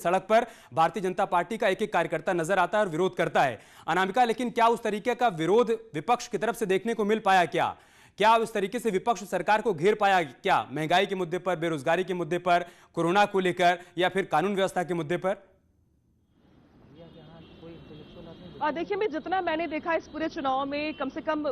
सड़क पर भारतीय जनता पार्टी का एक एक कार्यकर्ता नजर आता है और विरोध करता है। अनामिका, लेकिन क्या उस तरीके का विरोध विपक्ष की तरफ से देखने को मिल पाया? क्या उस तरीके से विपक्ष सरकार को घेर पाया? क्या महंगाई के मुद्दे पर, बेरोजगारी के मुद्दे पर, कोरोना को लेकर या फिर कानून व्यवस्था के मुद्दे पर? देखिए, जितना मैंने देखा इस पूरे चुनाव में, कम से कम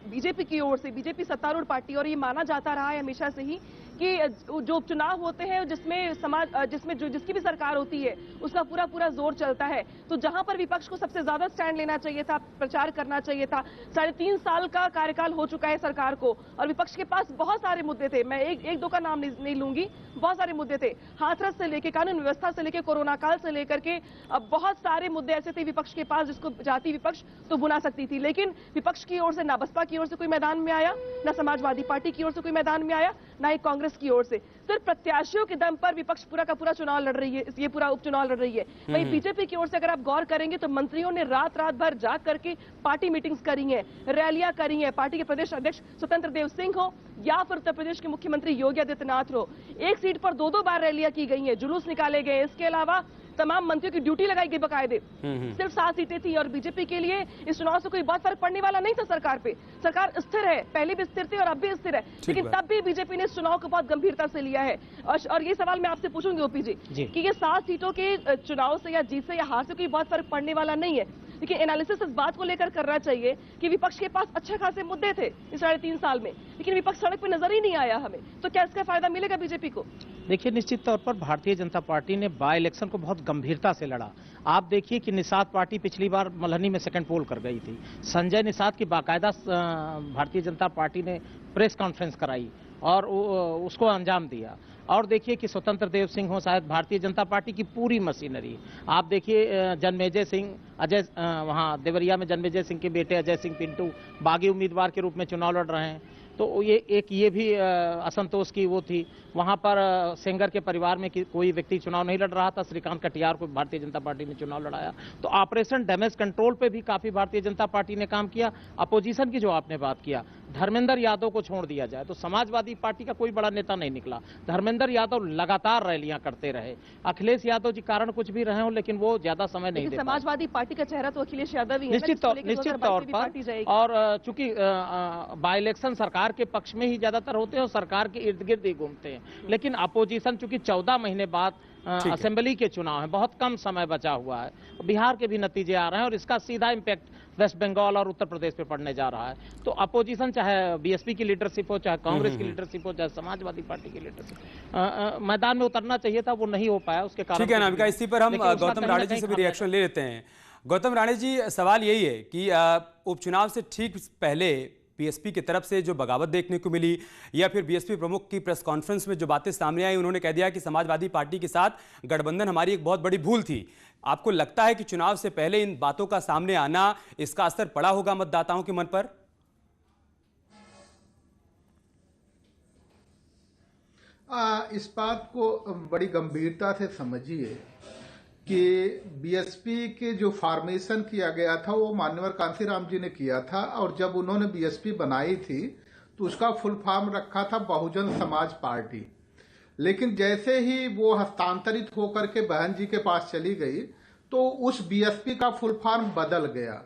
बीजेपी की ओर से, बीजेपी सत्तारूढ़ पार्टी, और ये माना जाता रहा है हमेशा से ही कि जो उपचुनाव होते हैं जिसमें जिसकी भी सरकार होती है उसका पूरा जोर चलता है। तो जहां पर विपक्ष को सबसे ज्यादा स्टैंड लेना चाहिए था, प्रचार करना चाहिए था। 3.5 साल का कार्यकाल हो चुका है सरकार को और विपक्ष के पास बहुत सारे मुद्दे थे। मैं एक दो का नाम नहीं लूंगी, बहुत सारे मुद्दे थे। हाथरस से लेकर कानून व्यवस्था से लेकर कोरोना काल से लेकर के अब बहुत सारे मुद्दे ऐसे थे विपक्ष के पास जिसको जाति विपक्ष तो बुला सकती थी। लेकिन विपक्ष की ओर से, ना बसपा की ओर से कोई मैदान में आया, ना समाजवादी पार्टी की ओर से कोई मैदान में आया, ना ही कांग्रेस की ओर से। सिर्फ प्रत्याशियों के दम पर विपक्ष पूरा का पूरा चुनाव लड़ रही है, ये पूरा उपचुनाव लड़ रही है। वहीं बीजेपी की ओर से अगर आप गौर करेंगे तो मंत्रियों ने रात भर जाग करके पार्टी मीटिंग्स करी हैं, रैलियां करी हैं। पार्टी के प्रदेश अध्यक्ष स्वतंत्र देव सिंह हो या फिर उत्तर प्रदेश के मुख्यमंत्री योगी आदित्यनाथ हो, एक सीट पर दो बार रैलियां की गई हैं, जुलूस निकाले गए। इसके अलावा तमाम मंत्रियों की ड्यूटी लगाई गई बकायदे। सिर्फ 7 सीटें थी और बीजेपी के लिए इस चुनाव से कोई बहुत फर्क पड़ने वाला नहीं था। सरकार पे, सरकार स्थिर है, पहले भी स्थिर थी और अब भी स्थिर है, लेकिन तब भी बीजेपी ने इस चुनाव को बहुत गंभीरता से लिया है। और ये सवाल मैं आपसे पूछूंगी ओपी जी कि ये 7 सीटों के चुनाव से या जीत से या हार से कोई बहुत फर्क पड़ने वाला नहीं है, लेकिन एनालिसिस इस बात को लेकर करना चाहिए कि विपक्ष के पास अच्छे खासे मुद्दे थे इस 3.5 साल में, लेकिन विपक्ष सड़क पे नजर ही नहीं आया हमें। तो क्या इसका फायदा मिलेगा बीजेपी को? देखिए, निश्चित तौर पर भारतीय जनता पार्टी ने बाय इलेक्शन को बहुत गंभीरता से लड़ा। आप देखिए कि निषाद पार्टी पिछली बार मल्हनी में सेकंड पोल कर गई थी। संजय निषाद की बाकायदा भारतीय जनता पार्टी ने प्रेस कॉन्फ्रेंस कराई और उसको अंजाम दिया। और देखिए कि स्वतंत्र देव सिंह हो, शायद भारतीय जनता पार्टी की पूरी मशीनरी। आप देखिए जन्मेजय सिंह, अजय, वहाँ देवरिया में जन्मेजय सिंह के बेटे अजय सिंह पिंटू बागी उम्मीदवार के रूप में चुनाव लड़ रहे हैं। तो ये भी असंतोष की वो थी। वहाँ पर सेंगर के परिवार में कोई व्यक्ति चुनाव नहीं लड़ रहा था, श्रीकांत कटियार को भारतीय जनता पार्टी ने चुनाव लड़ाया। तो ऑपरेशन डैमेज कंट्रोल पे भी काफी भारतीय जनता पार्टी ने काम किया। अपोजिशन की जो आपने बात किया, धर्मेंद्र यादव को छोड़ दिया जाए तो समाजवादी पार्टी का कोई बड़ा नेता नहीं निकला। धर्मेंद्र यादव लगातार रैलियां करते रहे। अखिलेश यादव जी कारण कुछ भी रहे हो, लेकिन वो ज्यादा समय नहीं दे पाए। समाजवादी पार्टी का चेहरा तो अखिलेश यादव ही है, निश्चित तौर पर। और चूंकि बाई इलेक्शन सरकार के पक्ष में ही ज्यादातर होते हैं और सरकार के इर्द गिर्द ही घूमते हैं, लेकिन अपोजिशन चूंकि 14 महीने बाद असेंबली के चुनाव है, बहुत कम समय बचा हुआ है, बिहार के भी नतीजे आ रहे हैं और इसका सीधा इम्पैक्ट वेस्ट बंगाल और उत्तर प्रदेश पे पड़ने जा रहा है। तो अपोजिशन, चाहे बीएसपी की लीडरशिप हो, चाहे कांग्रेस की लीडरशिप हो, चाहे समाजवादी पार्टी की लीडरशिप, मैदान में उतरना चाहिए था, वो नहीं हो पाया। उसके कारण ठीक है अनामिका, इसी पर हम गौतम राणे जी से भी रिएक्शन ले लेते हैं। गौतम राणे जी, सवाल यही है कि उपचुनाव से ठीक पहले बीएसपी की तरफ से जो बगावत देखने को मिली या फिर बीएसपी प्रमुख की प्रेस कॉन्फ्रेंस में जो बातें सामने आई, उन्होंने कह दिया कि समाजवादी पार्टी के साथ गठबंधन हमारी एक बहुत बड़ी भूल थी। आपको लगता है कि चुनाव से पहले इन बातों का सामने आना, इसका असर पड़ा होगा मतदाताओं के मन पर? इस बात को बड़ी गंभीरता से समझिए कि बीएसपी के जो फॉर्मेशन किया गया था वो मान्यवर कांशीराम जी ने किया था, और जब उन्होंने बीएसपी बनाई थी तो उसका फुल फॉर्म रखा था बहुजन समाज पार्टी। लेकिन जैसे ही वो हस्तांतरित होकर के बहन जी के पास चली गई तो उस बीएसपी का फुल फॉर्म बदल गया।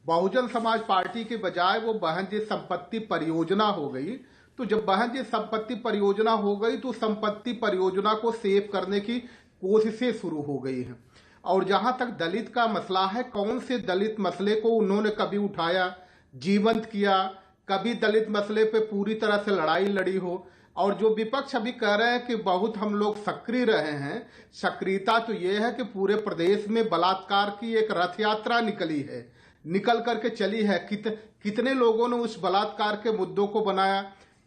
बहुजन समाज पार्टी के बजाय वो बहन जी संपत्ति परियोजना हो गई। तो जब बहन जी संपत्ति परियोजना हो गई तो संपत्ति परियोजना को सेव करने की कोशिशें शुरू हो गई हैं। और जहां तक दलित का मसला है, कौन से दलित मसले को उन्होंने कभी उठाया, जीवंत किया, कभी दलित मसले पे पूरी तरह से लड़ाई लड़ी हो? और जो विपक्ष अभी कह रहे हैं कि बहुत हम लोग सक्रिय रहे हैं, सक्रियता तो ये है कि पूरे प्रदेश में बलात्कार की एक रथ यात्रा निकल करके चली है। कितने लोगों ने उस बलात्कार के मुद्दों को बनाया?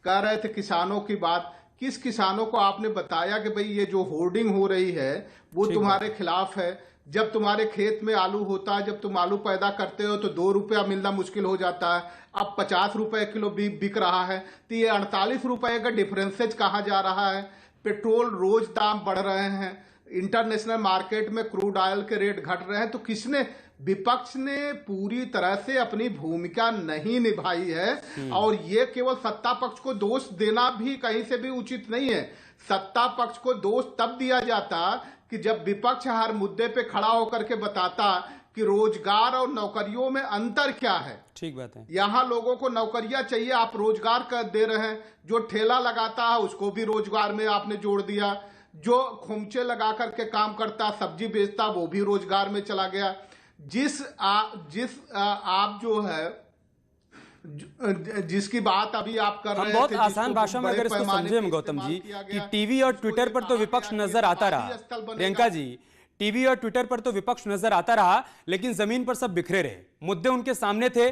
कह रहे थे किसानों की बात, किस किसानों को आपने बताया कि भाई ये जो होर्डिंग हो रही है वो तुम्हारे खिलाफ है? जब तुम्हारे खेत में आलू होता है, जब तुम आलू पैदा करते हो तो 2 रुपया मिलना मुश्किल हो जाता है, अब 50 रुपए किलो बिक रहा है, तो ये 48 रुपए का डिफरेंसेज कहाँ जा रहा है? पेट्रोल रोज दाम बढ़ रहे हैं, इंटरनेशनल मार्केट में क्रूड ऑयल के रेट घट रहे हैं। तो किसने, विपक्ष ने पूरी तरह से अपनी भूमिका नहीं निभाई है। और ये केवल सत्ता पक्ष को दोष देना भी कहीं से भी उचित नहीं है। सत्ता पक्ष को दोष तब दिया जाता कि जब विपक्ष हर मुद्दे पे खड़ा होकर के बताता कि रोजगार और नौकरियों में अंतर क्या है। ठीक बात है। यहाँ लोगों को नौकरियां चाहिए, आप रोजगार कर दे रहे हैं। जो ठेला लगाता है उसको भी रोजगार में आपने जोड़ दिया, जो खुमचे लगा करके काम करता, सब्जी बेचता, वो भी रोजगार में चला गया। आप जो है जिसकी बात अभी आप कर रहे थे, हम बहुत आसान भाषा में अगर इसको समझें गौतम जी कि टीवी और ट्विटर पर तो विपक्ष नजर आता रहा, प्रियंका जी, टीवी और ट्विटर पर तो विपक्ष नजर आता रहा, लेकिन जमीन पर सब बिखरे रहे, मुद्दे उनके सामने थे।